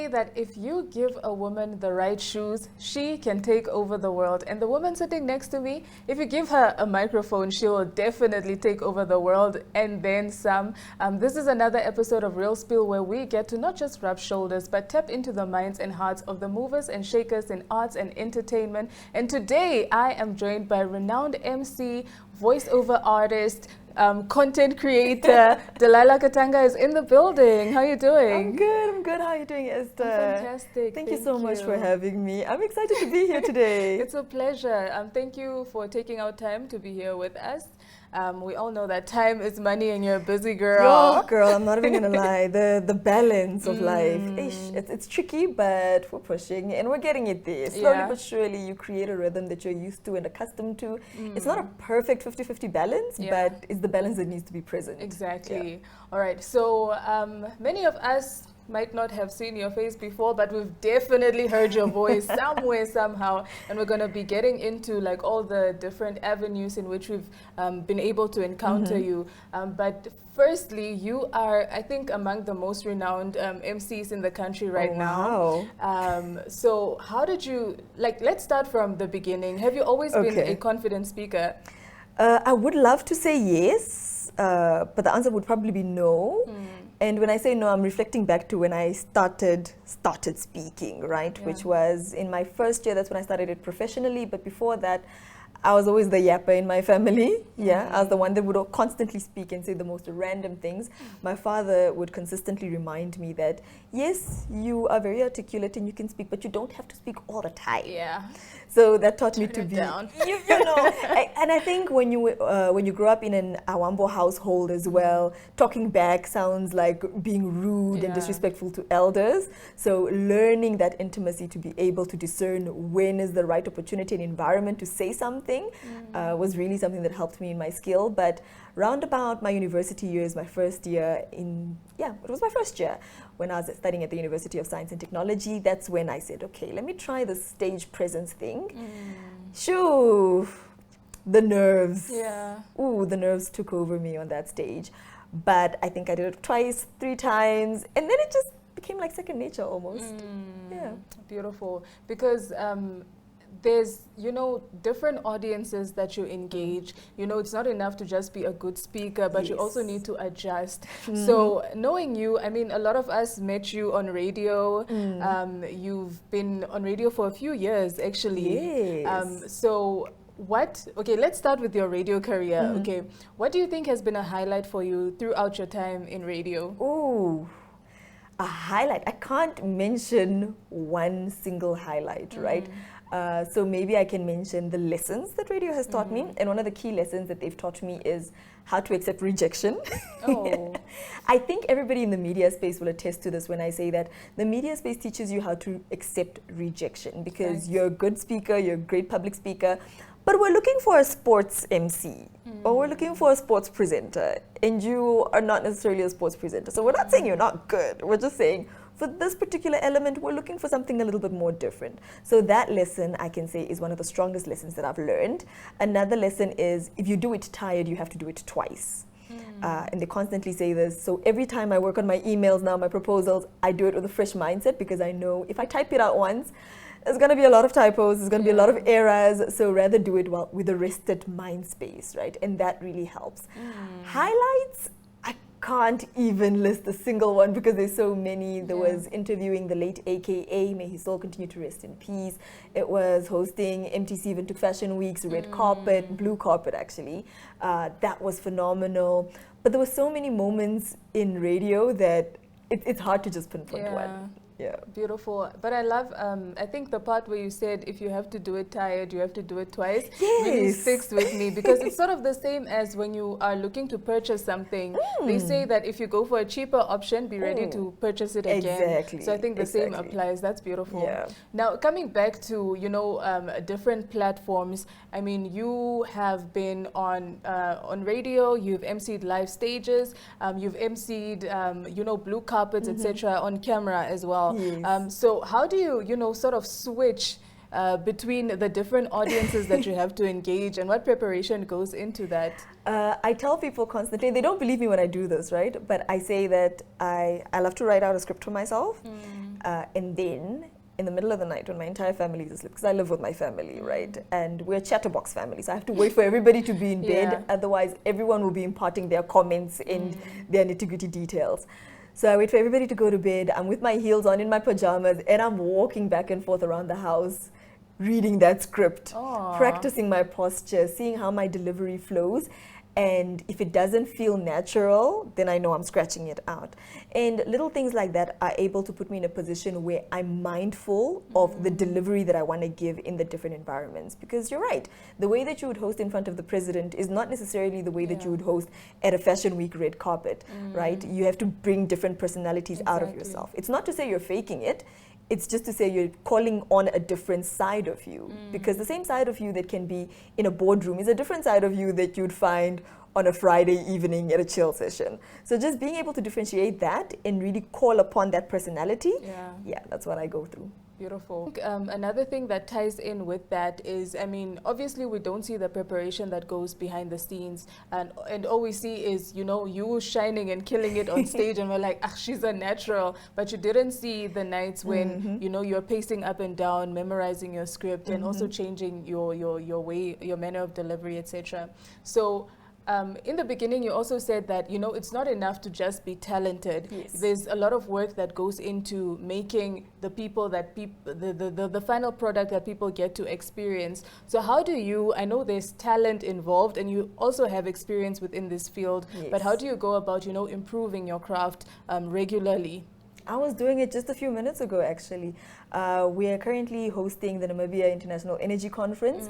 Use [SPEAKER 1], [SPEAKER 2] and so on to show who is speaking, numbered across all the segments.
[SPEAKER 1] say that if you give a woman the right shoes, she can take over the world. And the woman sitting next to me, if you give her a microphone, she will definitely take over the world and then some. This is another episode of Real Spiel where we get to not just rub shoulders, but tap into the minds and hearts of the movers and shakers in arts and entertainment. And today I am joined by renowned MC, voiceover artist, content creator, Delila Katanga is in the building. How are you doing?
[SPEAKER 2] I'm good. How are you doing, Esther?
[SPEAKER 1] Fantastic.
[SPEAKER 2] Thank you so much for having me. I'm excited to be here today.
[SPEAKER 1] It's a pleasure. Thank you for taking out time to be here with us. We all know that time is money and you're a busy girl.
[SPEAKER 2] Yo, girl, I'm not even going to lie. The balance of life, it's tricky, but we're pushing and we're getting it there. Slowly but surely, you create a rhythm that you're used to and accustomed to. It's not a perfect 50-50 balance, but it's the balance that needs to be present.
[SPEAKER 1] Exactly. Yeah. All right. So many of us might not have seen your face before, but we've definitely heard your voice somewhere, somehow. And we're going to be getting into like all the different avenues in which we've been able to encounter you. But firstly, you are, I think, among the most renowned MCs in the country right now. So how did you, let's start from the beginning. Have you always been a confident speaker?
[SPEAKER 2] I would love to say yes, but the answer would probably be no. And when I say no, I'm reflecting back to when I started speaking, right? Yeah. Which was in my first year. That's when I started it professionally. But before that, I was always the yapper in my family. I was the one that would constantly speak and say the most random things. My father would consistently remind me that, yes, you are very articulate and you can speak, but you don't have to speak all the time.
[SPEAKER 1] Yeah.
[SPEAKER 2] So that taught me to be,
[SPEAKER 1] you
[SPEAKER 2] know, and I think when you grow up in an Awambo household as well, talking back sounds like being rude and disrespectful to elders. So learning that intimacy to be able to discern when is the right opportunity and environment to say something was really something that helped me in my skill. But round about my university years, my first year it was my first year when I was studying at the University of Science and Technology. That's when I said, okay, let me try the stage presence thing. Shoo, the nerves. Ooh, the nerves took over me on that stage. But I think I did it twice, 3 times, and then it just became like second nature almost. Yeah.
[SPEAKER 1] Beautiful. Because there's, different audiences that you engage. It's not enough to just be a good speaker, but you also need to adjust. So knowing you, I mean, a lot of us met you on radio. You've been on radio for a few years, actually. So let's start with your radio career. Okay, what do you think has been a highlight for you throughout your time in radio?
[SPEAKER 2] Ooh. A highlight. I can't mention one single highlight, right? So maybe I can mention the lessons that radio has taught me. And one of the key lessons that they've taught me is how to accept rejection. I think everybody in the media space will attest to this when I say that the media space teaches you how to accept rejection, because you're a good speaker, you're a great public speaker, but we're looking for a sports MC or we're looking for a sports presenter, and you are not necessarily a sports presenter. So we're not saying you're not good. We're just saying for this particular element, we're looking for something a little bit more different. So that lesson, I can say, is one of the strongest lessons that I've learned. Another lesson is, if you do it tired, you have to do it twice. And they constantly say this. So every time I work on my emails now, my proposals, I do it with a fresh mindset, because I know if I type it out once, there's going to be a lot of typos, there's going to be a lot of errors. So rather do it with a rested mind space, right? And that really helps. Highlights, I can't even list a single one because there's so many. There was interviewing the late AKA, may his soul continue to rest in peace. It was hosting MTC Even Took Fashion Week's red carpet, blue carpet actually. That was phenomenal. But there were so many moments in radio that it's hard to just pinpoint one. Yeah.
[SPEAKER 1] Beautiful. But I love, I think the part where you said, if you have to do it tired, you have to do it twice, really sticks with me, because it's sort of the same as when you are looking to purchase something. They say that if you go for a cheaper option, be ready to purchase it again.
[SPEAKER 2] Exactly.
[SPEAKER 1] So I think the same applies. That's beautiful.
[SPEAKER 2] Yeah.
[SPEAKER 1] Now, coming back to, different platforms, I mean, you have been on radio, you've emceed live stages, you've emceed, blue carpets, etc. on camera as well.
[SPEAKER 2] Yes.
[SPEAKER 1] So how do you, sort of switch between the different audiences that you have to engage, and what preparation goes into that?
[SPEAKER 2] I tell people constantly, they don't believe me when I do this, right? But I say that I love to write out a script for myself. And then in the middle of the night when my entire family is asleep, because I live with my family, right? And we're a chatterbox family, so I have to wait for everybody to be in bed. Otherwise, everyone will be imparting their comments and their nitty-gritty details. So I wait for everybody to go to bed. I'm with my heels on in my pajamas, and I'm walking back and forth around the house, reading that script, practicing my posture, seeing how my delivery flows. And if it doesn't feel natural, then I know I'm scratching it out. And little things like that are able to put me in a position where I'm mindful of the delivery that I want to give in the different environments. Because you're right, the way that you would host in front of the president is not necessarily the way that you would host at a fashion week red carpet, right? You have to bring different personalities out of yourself. It's not to say you're faking it. It's just to say you're calling on a different side of you, because the same side of you that can be in a boardroom is a different side of you that you'd find on a Friday evening at a chill session. So just being able to differentiate that and really call upon that personality, that's what I go through.
[SPEAKER 1] Beautiful. Another thing that ties in with that is, I mean, obviously we don't see the preparation that goes behind the scenes, and all we see is, you know, you shining and killing it on stage, and we're like, ah, she's a natural. But you didn't see the nights when, you know, you're pacing up and down, memorizing your script, and also changing your way, your manner of delivery, etc. So in the beginning, you also said that, you know, it's not enough to just be talented. There's a lot of work that goes into making the people that the final product that people get to experience. So how do you, I know there's talent involved and you also have experience within this field, but how do you go about, you know, improving your craft regularly?
[SPEAKER 2] I was doing it just a few minutes ago, actually. We are currently hosting the Namibia International Energy Conference.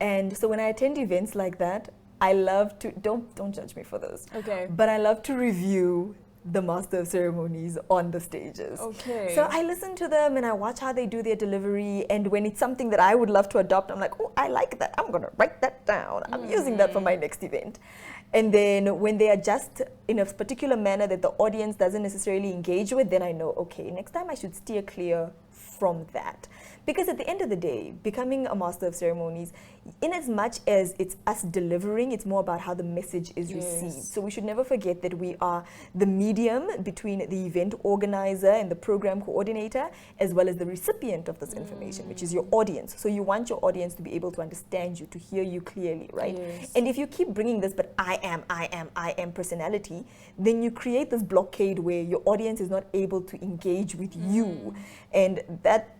[SPEAKER 2] And so when I attend events like that, I love to, don't judge me for this, but I love to review the master of ceremonies on the stages. So I listen to them and I watch how they do their delivery, and when it's something that I would love to adopt, I'm like, oh, I like that, I'm gonna write that down, I'm using that for my next event. And then when they adjust in a particular manner that the audience doesn't necessarily engage with, then I know, okay, next time I should steer clear from that. Because at the end of the day, becoming a master of ceremonies, in as much as it's us delivering, it's more about how the message is received. So we should never forget that we are the medium between the event organizer and the program coordinator, as well as the recipient of this information, which is your audience. So you want your audience to be able to understand you, to hear you clearly, right? And if you keep bringing this, but I am personality, then you create this blockade where your audience is not able to engage with you. And that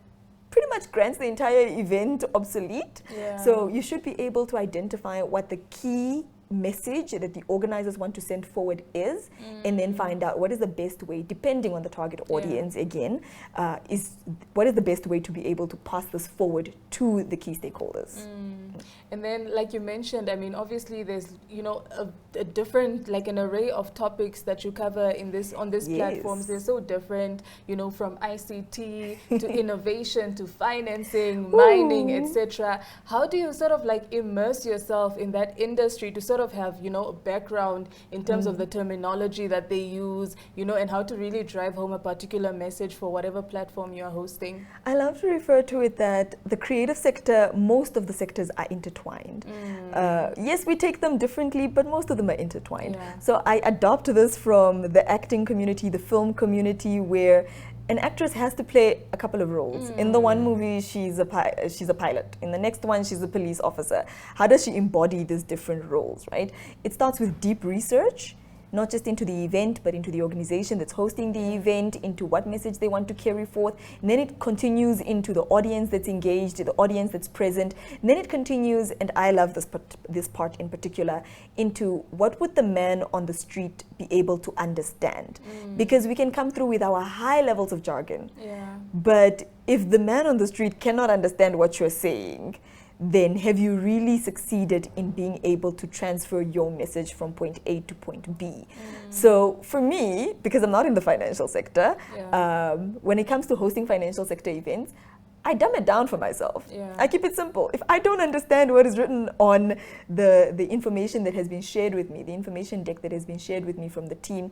[SPEAKER 2] pretty much grants the entire event obsolete. So you should be able to identify what the key message that the organizers want to send forward is, and then find out what is the best way, depending on the target audience again, what is the best way to be able to pass this forward to the key stakeholders.
[SPEAKER 1] And then, like you mentioned, I mean, obviously there's, you know, a different, like an array of topics that you cover in this, on these platforms. They're so different, you know, from ICT to innovation to financing, mining, etc. How do you sort of like immerse yourself in that industry to sort of have, you know, a background in terms of the terminology that they use, you know, and how to really drive home a particular message for whatever platform you are hosting? I
[SPEAKER 2] love to refer to it that the creative sector, most of the sectors are intertwined. Yes, we take them differently, but most of them are intertwined. So I adopt this from the acting community, the film community, where an actress has to play a couple of roles. In the one movie, she's a pilot. In the next one, she's a police officer. How does she embody these different roles, right? It starts with deep research, not just into the event, but into the organization that's hosting the event, into what message they want to carry forth. And then it continues into the audience that's engaged, the audience that's present. And then it continues, and I love this part in particular, into what would the man on the street be able to understand? Because we can come through with our high levels of jargon. But if the man on the street cannot understand what you're saying, then have you really succeeded in being able to transfer your message from point A to point B? So for me, because I'm not in the financial sector, when it comes to hosting financial sector events, I dumb it down for myself. I keep it simple. If I don't understand what is written on the information that has been shared with me, the information deck that has been shared with me from the team,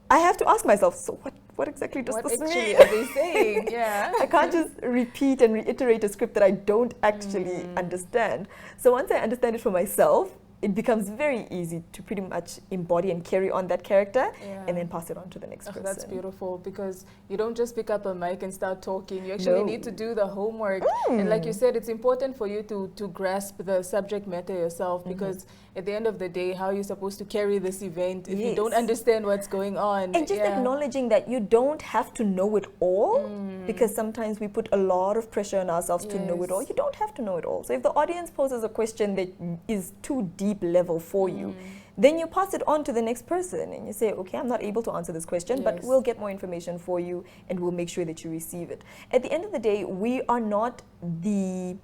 [SPEAKER 2] I have to ask myself, so what exactly does this mean?
[SPEAKER 1] What are they saying?
[SPEAKER 2] I can't just repeat and reiterate a script that I don't actually understand. So once I understand it for myself, it becomes very easy to pretty much embody and carry on that character
[SPEAKER 1] Yeah.
[SPEAKER 2] and then pass it on to the next person.
[SPEAKER 1] That's beautiful, because you don't just pick up a mic and start talking. You actually need to do the homework. And like you said, it's important for you to grasp the subject matter yourself, because at the end of the day, how are you supposed to carry this event if you don't understand what's going on?
[SPEAKER 2] And just acknowledging that you don't have to know it all, because sometimes we put a lot of pressure on ourselves to know it all. You don't have to know it all. So if the audience poses a question that is too deep level for you, then you pass it on to the next person and you say, okay, I'm not able to answer this question, but we'll get more information for you and we'll make sure that you receive it. At the end of the day, we're not the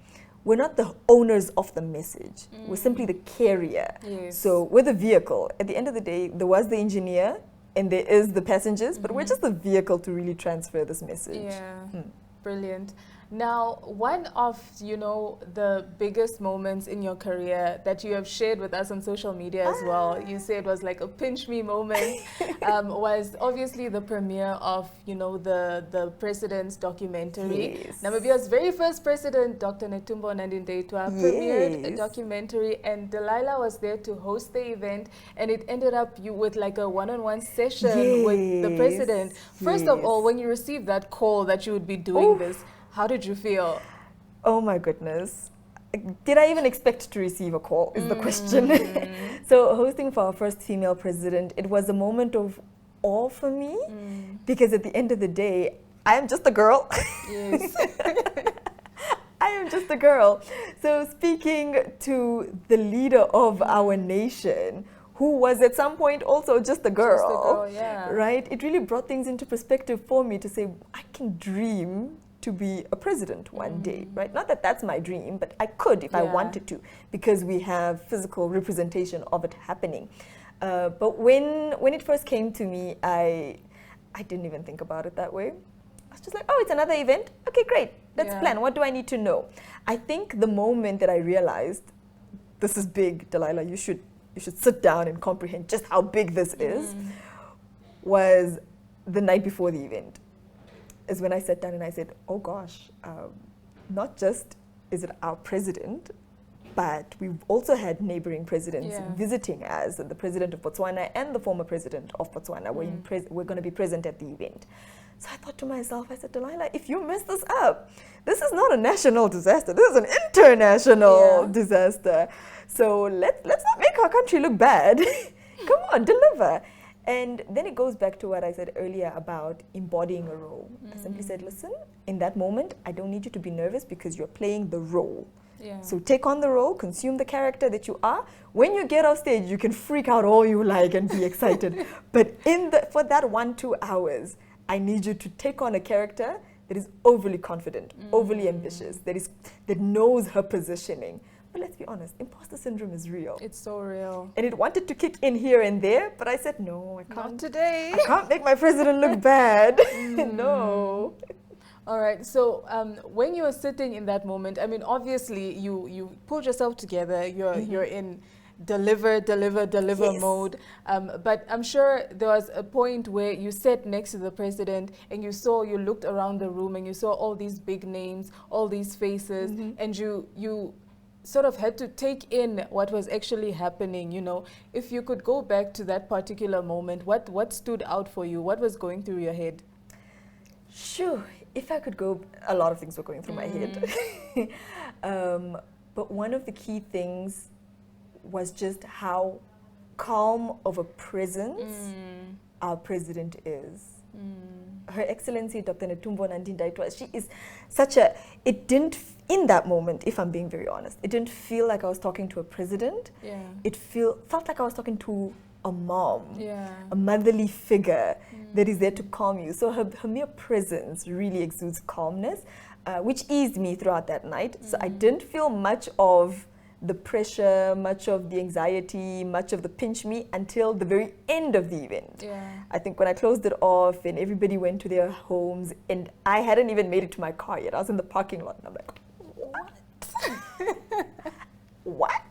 [SPEAKER 2] owners of the message. We're simply the carrier. So we're the vehicle. At the end of the day, there was the engineer and there is the passengers, but we're just the vehicle to really transfer this message.
[SPEAKER 1] Brilliant. Now, one of, the biggest moments in your career that you have shared with us on social media as well, you said was like a pinch me moment, was obviously the premiere of, the president's documentary. Namibia's very first president, Dr. Netumbo Nandi-Ndaitwah, premiered a documentary, and Delila was there to host the event, and it ended up with like a one-on-one session with the president. First of all, when you received that call that you would be doing this, how did you feel?
[SPEAKER 2] Oh my goodness. Did I even expect to receive a call is the question. So hosting for our first female president, it was a moment of awe for me, because at the end of the day, I am just a girl.
[SPEAKER 1] Yes.
[SPEAKER 2] I am just a girl. So speaking to the leader of our nation, who was at some point also just a girl, right? It really brought things into perspective for me to say, I can dream to be a president one day, right? Not that that's my dream, but I could if I wanted to, because we have physical representation of it happening. But when it first came to me, I didn't even think about it that way. I was just like, oh, it's another event? Okay, great. Let's plan. What do I need to know? I think the moment that I realized, this is big, Delila, you should sit down and comprehend just how big this is, was the night before the event. Is when I sat down and I said, oh gosh, not just is it our president, but we've also had neighboring presidents visiting us, the president of Botswana and the former president of Botswana we're going to be present at the event. So I thought to myself, I said, Delila, if you mess this up, this is not a national disaster, this is an international disaster. So let's not make our country look bad. Come on, deliver. And then it goes back to what I said earlier about embodying a role. I simply said, listen, in that moment, I don't need you to be nervous because you're playing the role. So take on the role, consume the character that you are. When you get off stage, you can freak out all you like and be excited. But for that 1-2 hours, I need you to take on a character that is overly confident, overly ambitious, that knows her positioning. But let's be honest, imposter syndrome is real.
[SPEAKER 1] It's so real.
[SPEAKER 2] And it wanted to kick in here and there, but I said, no, I can't.
[SPEAKER 1] Not today.
[SPEAKER 2] I can't make my president look bad. No.
[SPEAKER 1] All right. So when you were sitting in that moment, I mean, obviously you pulled yourself together. You're in deliver mode. But I'm sure there was a point where you sat next to the president and you looked around the room and you saw all these big names, all these faces, and you sort of had to take in what was actually happening. If you could go back to that particular moment, what stood out for you? What was going through your head?
[SPEAKER 2] Sure, if I could go, a lot of things were going through my head. But one of the key things was just how calm of a presence our president is. Her Excellency Dr. Netumbo Nandi-Ndaitwah, she is in that moment, if I'm being very honest, it didn't feel like I was talking to a president. It felt like I was talking to a mom, a motherly figure that is there to calm you. So her mere presence really exudes calmness, which eased me throughout that night. So I didn't feel much of the pressure, much of the anxiety, much of the pinch me until the very end of the event. I think when I closed it off and everybody went to their homes and I hadn't even made it to my car yet. I was in the parking lot and I'm like, what? What?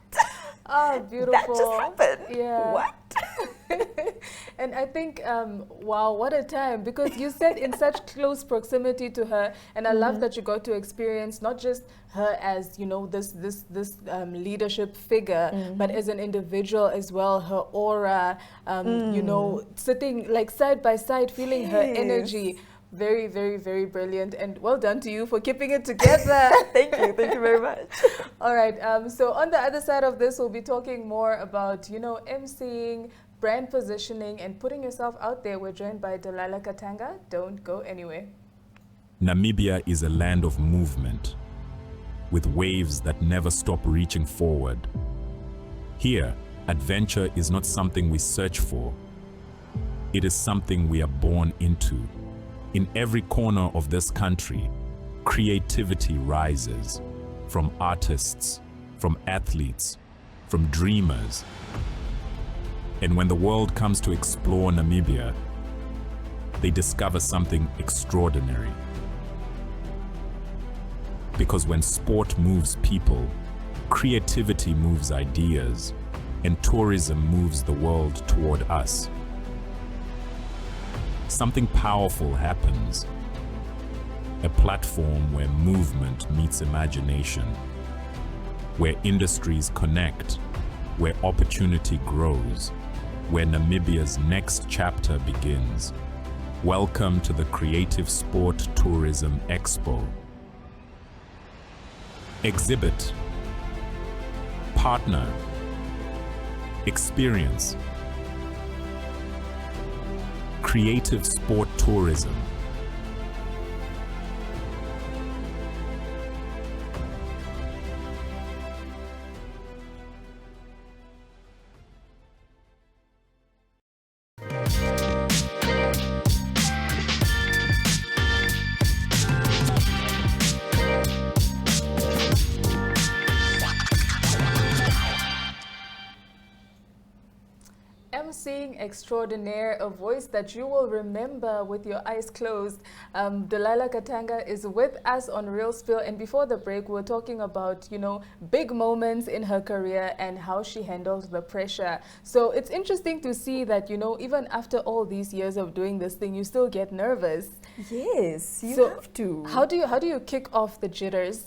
[SPEAKER 1] Oh, beautiful.
[SPEAKER 2] That just happened.
[SPEAKER 1] Yeah.
[SPEAKER 2] What?
[SPEAKER 1] And I think, wow, what a time, because you said in such close proximity to her, and I love that you got to experience not just her as, you know, this leadership figure, but as an individual as well, her aura, you know, sitting like side by side, feeling her energy. Very, very, very brilliant, and well done to you for keeping it together.
[SPEAKER 2] Thank you very much.
[SPEAKER 1] All right, so on the other side of this, we'll be talking more about, you know, emceeing, brand positioning, and putting yourself out there. We're joined by Delila Katanga. Don't go anywhere.
[SPEAKER 3] Namibia is a land of movement, with waves that never stop reaching forward. Here, adventure is not something we search for. It is something we are born into. In every corner of this country, creativity rises, from artists, from athletes, from dreamers. And when the world comes to explore Namibia, they discover something extraordinary. Because when sport moves people, creativity moves ideas, and tourism moves the world toward us. Something powerful happens. A platform where movement meets imagination, where industries connect, where opportunity grows, where Namibia's next chapter begins. Welcome to the Creative Sport Tourism Expo. Exhibit, partner, experience. Creative Sport Tourism.
[SPEAKER 1] Emceeing extraordinaire, a voice that you will remember with your eyes closed. Delila Katanga is with us on Real Spill, and before the break we were talking about, you know, big moments in her career and how she handled the pressure. So it's interesting to see that, you know, even after all these years of doing this thing, you still get nervous.
[SPEAKER 2] Yes, you have to.
[SPEAKER 1] How do you kick off the jitters?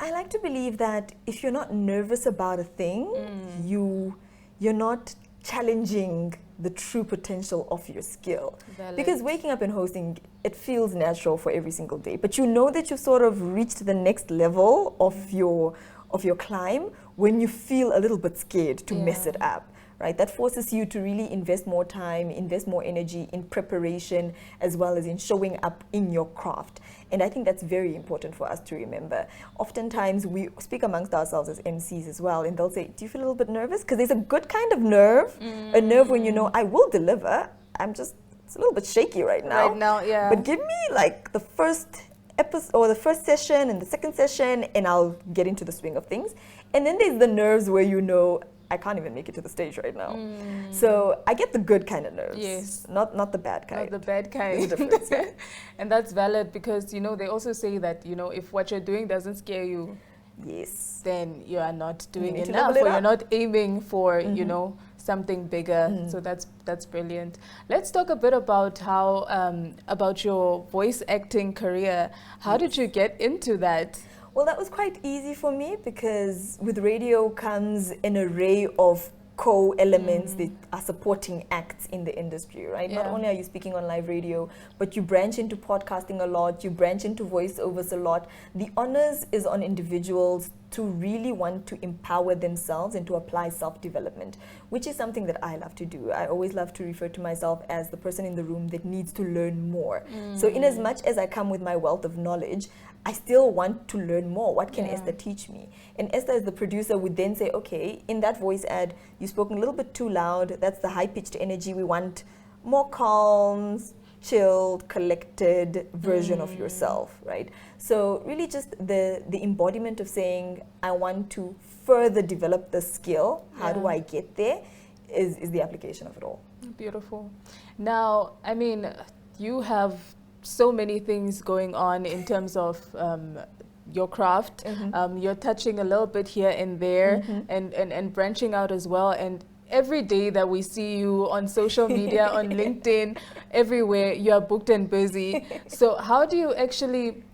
[SPEAKER 2] I like to believe that if you're not nervous about a thing, you're not challenging the true potential of your skill.
[SPEAKER 1] Valid.
[SPEAKER 2] Because waking up and hosting, it feels natural for every single day, but you know that you've sort of reached the next level of your climb when you feel a little bit scared to mess it up. Right? That forces you to really invest more time, invest more energy in preparation, as well as in showing up in your craft. And I think that's very important for us to remember. Oftentimes we speak amongst ourselves as MCs as well, and they'll say, do you feel a little bit nervous? Because there's a good kind of nerve, a nerve when you know, I will deliver. It's a little bit shaky right now.
[SPEAKER 1] Right now, yeah.
[SPEAKER 2] But give me like the first episode or the first session and the second session, and I'll get into the swing of things. And then there's the nerves where you know, I can't even make it to the stage right now. So I get the good kind of nerves.
[SPEAKER 1] Yes.
[SPEAKER 2] Not the bad kind.
[SPEAKER 1] Not the bad kind.
[SPEAKER 2] There's a difference, yeah.
[SPEAKER 1] And that's valid because, you know, they also say that, you know, if what you're doing doesn't scare you,
[SPEAKER 2] yes,
[SPEAKER 1] then you are not doing
[SPEAKER 2] need to
[SPEAKER 1] enough,
[SPEAKER 2] level it
[SPEAKER 1] or you're
[SPEAKER 2] up.
[SPEAKER 1] not aiming for, you know, something bigger. So that's brilliant. Let's talk a bit about how, about your voice acting career. How did you get into that?
[SPEAKER 2] Well, that was quite easy for me because with radio comes an array of co-elements that are supporting acts in the industry, right?
[SPEAKER 1] Yeah.
[SPEAKER 2] Not only are you speaking on live radio, but you branch into podcasting a lot, you branch into voiceovers a lot. The onus is on individuals to really want to empower themselves and to apply self-development, which is something that I love to do. I always love to refer to myself as the person in the room that needs to learn more. So in as much as I come with my wealth of knowledge, I still want to learn more. What can Esther teach me? And Esther, as the producer, would then say, okay, in that voice ad, you spoke a little bit too loud. That's the high-pitched energy. We want more calm, chilled, collected version of yourself, right? So really just the embodiment of saying, I want to further develop the skill. How do I get there? Is the application of it all.
[SPEAKER 1] Beautiful. Now, I mean, you have so many things going on in terms of your craft. You're touching a little bit here and there and branching out as well. And every day that we see you on social media, on LinkedIn, everywhere, you are booked and busy. So how do you actually,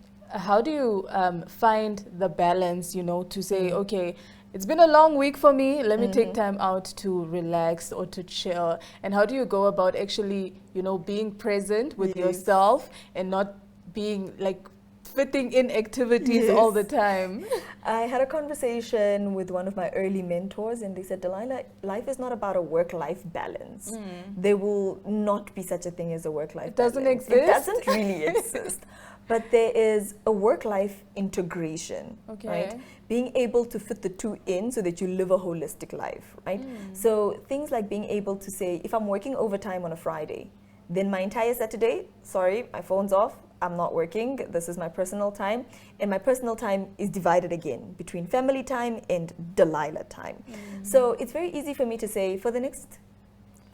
[SPEAKER 1] find the balance, you know, to say, okay, it's been a long week for me, let me take time out to relax or to chill? And how do you go about actually, you know, being present with yourself and not being like fitting in activities all the time?
[SPEAKER 2] I had a conversation with one of my early mentors, and they said, Delila, life is not about a work-life balance. There will not be such a thing as a work-life balance.
[SPEAKER 1] It doesn't exist?
[SPEAKER 2] It doesn't really exist. But there is a work-life integration, right? Being able to fit the two in so that you live a holistic life, right? So things like being able to say, if I'm working overtime on a Friday, then my entire Saturday, sorry, my phone's off, I'm not working, this is my personal time, and my personal time is divided again between family time and Delila time. So it's very easy for me to say, for the next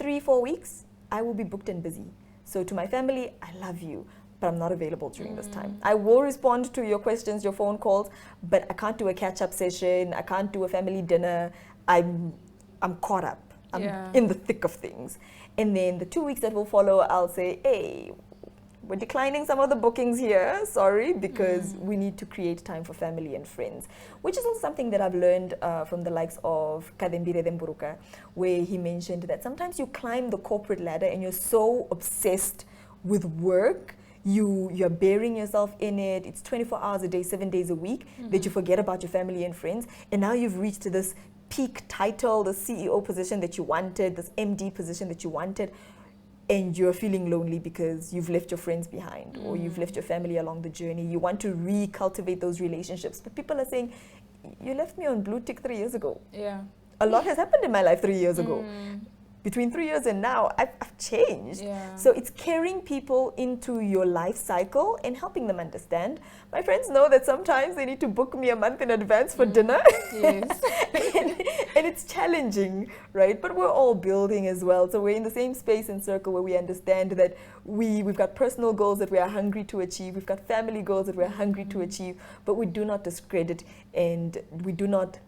[SPEAKER 2] 3-4 weeks, I will be booked and busy. So to my family, I love you, but I'm not available during this time. I will respond to your questions, your phone calls, but I can't do a catch-up session, I can't do a family dinner. I'm caught up, I'm in the thick of things. And then the 2 weeks that will follow, I'll say, hey, we're declining some of the bookings here, sorry, because we need to create time for family and friends, which is also something that I've learned from the likes of Kadembire Demburuka, where he mentioned that sometimes you climb the corporate ladder and you're so obsessed with work, you're burying yourself in it, it's 24 hours a day, 7 days a week, that you forget about your family and friends, and now you've reached this peak title, the CEO position that you wanted, this MD position that you wanted, and you're feeling lonely because you've left your friends behind or you've left your family along the journey. You want to recultivate those relationships. But people are saying, you left me on blue tick 3 years ago.
[SPEAKER 1] Yeah.
[SPEAKER 2] A lot has happened in my life 3 years ago. Between 3 years and now, I've changed. So it's carrying people into your life cycle and helping them understand. My friends know that sometimes they need to book me a month in advance for dinner. And it's challenging, right? But we're all building as well. So we're in the same space and circle where we understand that we've got personal goals that we are hungry to achieve. We've got family goals that we're hungry to achieve. But we do not discredit and we do not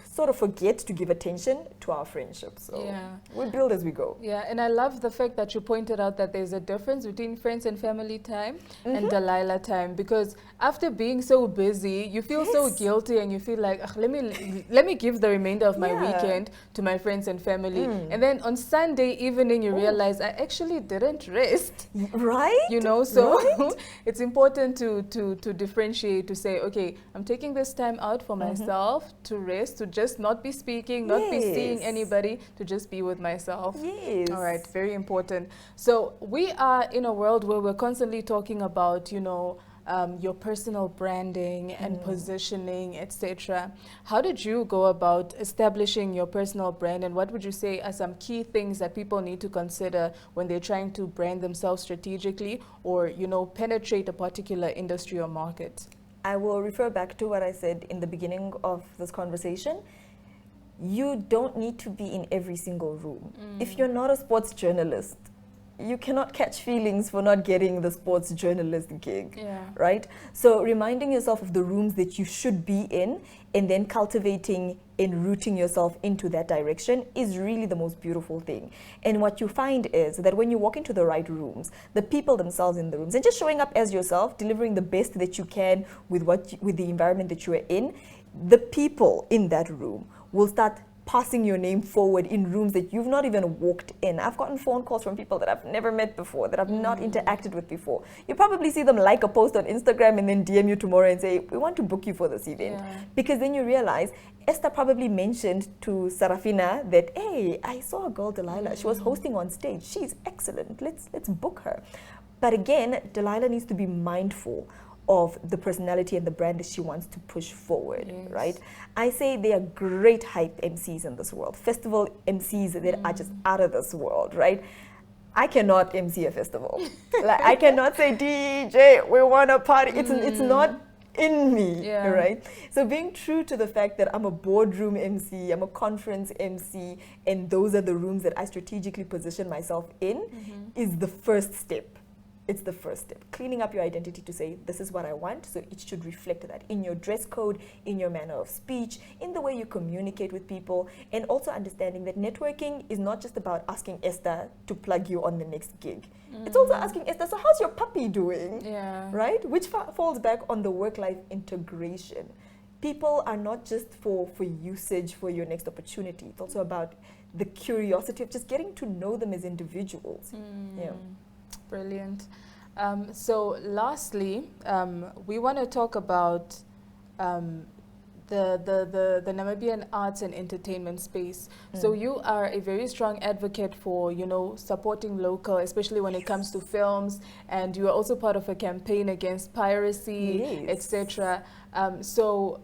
[SPEAKER 2] sort of forget to give attention to our friendship. So we build as we go.
[SPEAKER 1] Yeah, and I love the fact that you pointed out that there's a difference between friends and family time and Delila time, because after being so busy, you feel so guilty and you feel like, let me give the remainder of my weekend to my friends and family. And then on Sunday evening, you realize I actually didn't rest.
[SPEAKER 2] Right?
[SPEAKER 1] You know, so it's important to differentiate, to say, okay, I'm taking this time out for myself to rest, to just not be speaking, not be seeing anybody, to just be with myself. All right, very important. So we are in a world where we're constantly talking about, you know, your personal branding and positioning, etc. How did you go about establishing your personal brand, and what would you say are some key things that people need to consider when they're trying to brand themselves strategically or, you know, penetrate a particular industry or market?
[SPEAKER 2] I will refer back to what I said in the beginning of this conversation. You don't need to be in every single room. If you're not a sports journalist, you cannot catch feelings for not getting the sports journalist gig, right? So reminding yourself of the rooms that you should be in and then cultivating and rooting yourself into that direction is really the most beautiful thing. And what you find is that when you walk into the right rooms, the people themselves in the rooms, and just showing up as yourself, delivering the best that you can with the environment that you are in, the people in that room will start passing your name forward in rooms that you've not even walked in. I've gotten phone calls from people that I've never met before, that I've not interacted with before. You probably see them like a post on Instagram and then DM you tomorrow and say, we want to book you for this event. Because then you realize, Esther probably mentioned to Sarafina that, hey, I saw a girl, Delila, she was hosting on stage. She's excellent, let's book her. But again, Delila needs to be mindful of the personality and the brand that she wants to push forward, right? I say there are great hype MCs in this world, festival MCs that are just out of this world, right? I cannot MC a festival. Like, I cannot say, DJ, we want to party. It's not in me, right? So being true to the fact that I'm a boardroom MC, I'm a conference MC, and those are the rooms that I strategically position myself in is the first step It's the first step. Cleaning up your identity to say, this is what I want, so it should reflect that in your dress code, in your manner of speech, in the way you communicate with people, and also understanding that networking is not just about asking Esther to plug you on the next gig. It's also asking Esther, so how's your puppy doing?
[SPEAKER 1] Yeah.
[SPEAKER 2] Right? Which falls back on the work-life integration. People are not just for usage for your next opportunity. It's also about the curiosity of just getting to know them as individuals. Yeah.
[SPEAKER 1] Brilliant. So lastly, we want to talk about the Namibian arts and entertainment space. So you are a very strong advocate for, you know, supporting local, especially when it comes to films, and you are also part of a campaign against piracy, etc. So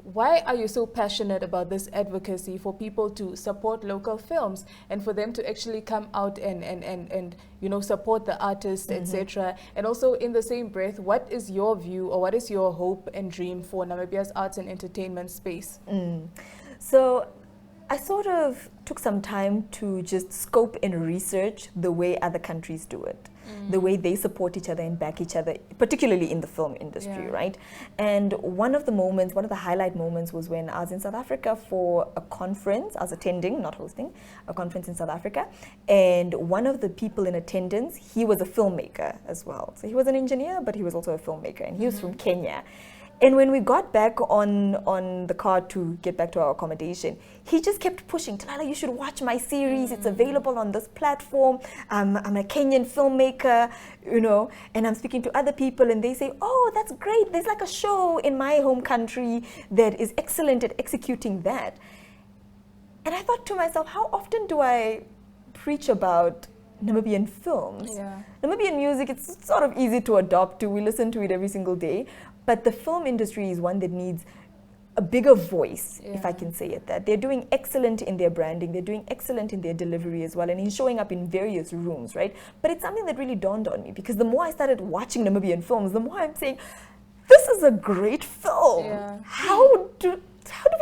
[SPEAKER 1] why are you so passionate about this advocacy for people to support local films and for them to actually come out and you know, support the artists, etc.? And also in the same breath, what is your view or what is your hope and dream for Namibia's arts and entertainment space?
[SPEAKER 2] So I sort of took some time to just scope and research the way other countries do it, the way they support each other and back each other, particularly in the film industry, right? And one of the highlight moments was when I was in South Africa for a conference. I was attending, not hosting, a conference in South Africa. And one of the people in attendance, he was a filmmaker as well. So he was an engineer, but he was also a filmmaker, and he was from Kenya. And when we got back on the car to get back to our accommodation, he just kept pushing, Delila, you should watch my series. It's available on this platform. I'm a Kenyan filmmaker, you know, and I'm speaking to other people and they say, oh, that's great. There's like a show in my home country that is excellent at executing that. And I thought to myself, how often do I preach about Namibian films? Namibian music, it's sort of easy to adopt to. We listen to it every single day. But the film industry is one that needs a bigger voice, if I can say it that. They're doing excellent in their branding, they're doing excellent in their delivery as well, and in showing up in various rooms, right? But it's something that really dawned on me, because the more I started watching Namibian films, the more I'm saying, this is a great film. How do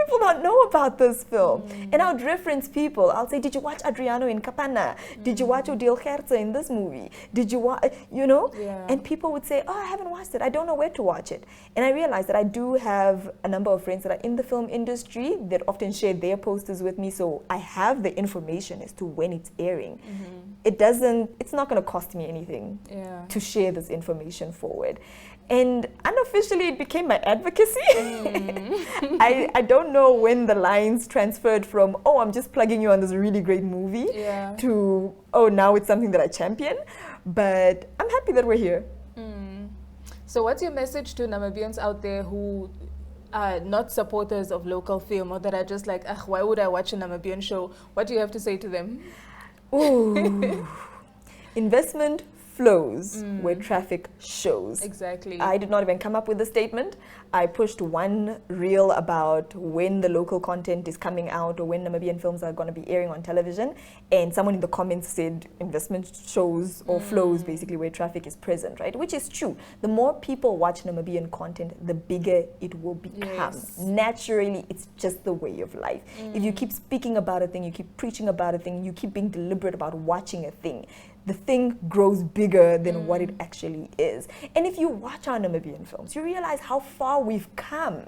[SPEAKER 2] people not know about this film? And I would reference people. I'll say, did you watch Adriano in Kapana? Did you watch Odile Gertze in this movie? Did you watch, you know? And people would say, oh, I haven't watched it. I don't know where to watch it. And I realized that I do have a number of friends that are in the film industry that often share their posters with me. So I have the information as to when it's airing. It's not going to cost me anything to share this information forward. And unofficially, it became my advocacy. I don't know when the lines transferred from, oh, I'm just plugging you on this really great movie, to, oh, now it's something that I champion. But I'm happy that we're here.
[SPEAKER 1] So what's your message to Namibians out there who are not supporters of local film, or that are just like, why would I watch a Namibian show? What do you have to say to them?
[SPEAKER 2] Ooh. Investment flows where traffic shows.
[SPEAKER 1] Exactly.
[SPEAKER 2] I did not even come up with the statement. I pushed one reel about when the local content is coming out or when Namibian films are going to be airing on television, and someone in the comments said investment shows or flows basically where traffic is present, right? Which is true. The more people watch Namibian content, the bigger it will become. Naturally, it's just the way of life. If you keep speaking about a thing, you keep preaching about a thing, you keep being deliberate about watching a thing, the thing grows bigger than what it actually is. And if you watch our Namibian films, you realize how far we've come.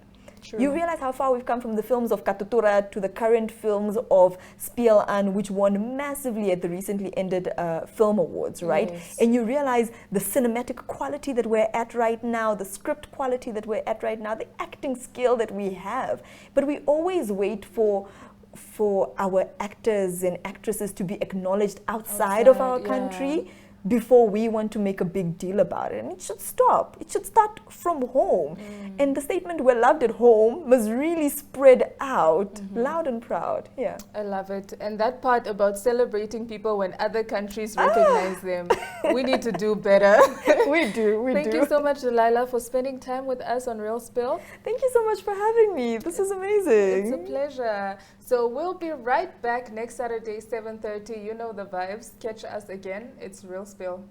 [SPEAKER 2] You realize how far we've come from the films of Katutura to the current films of Spiel An, which won massively at the recently ended Film Awards, right? And you realize the cinematic quality that we're at right now, the script quality that we're at right now, the acting skill that we have. But we always wait for our actors and actresses to be acknowledged outside of our country before we want to make a big deal about it. And it should stop. It should start from home. And the statement, we're loved at home, must really spread out loud and proud.
[SPEAKER 1] I love it. And that part about celebrating people when other countries recognize them, we need to do better.
[SPEAKER 2] We do.
[SPEAKER 1] Thank you so much, Delila, for spending time with us on Real Spill.
[SPEAKER 2] Thank you so much for having me. This is amazing.
[SPEAKER 1] It's a pleasure. So we'll be right back next Saturday, 7:30. You know the vibes. Catch us again. It's Real Spill.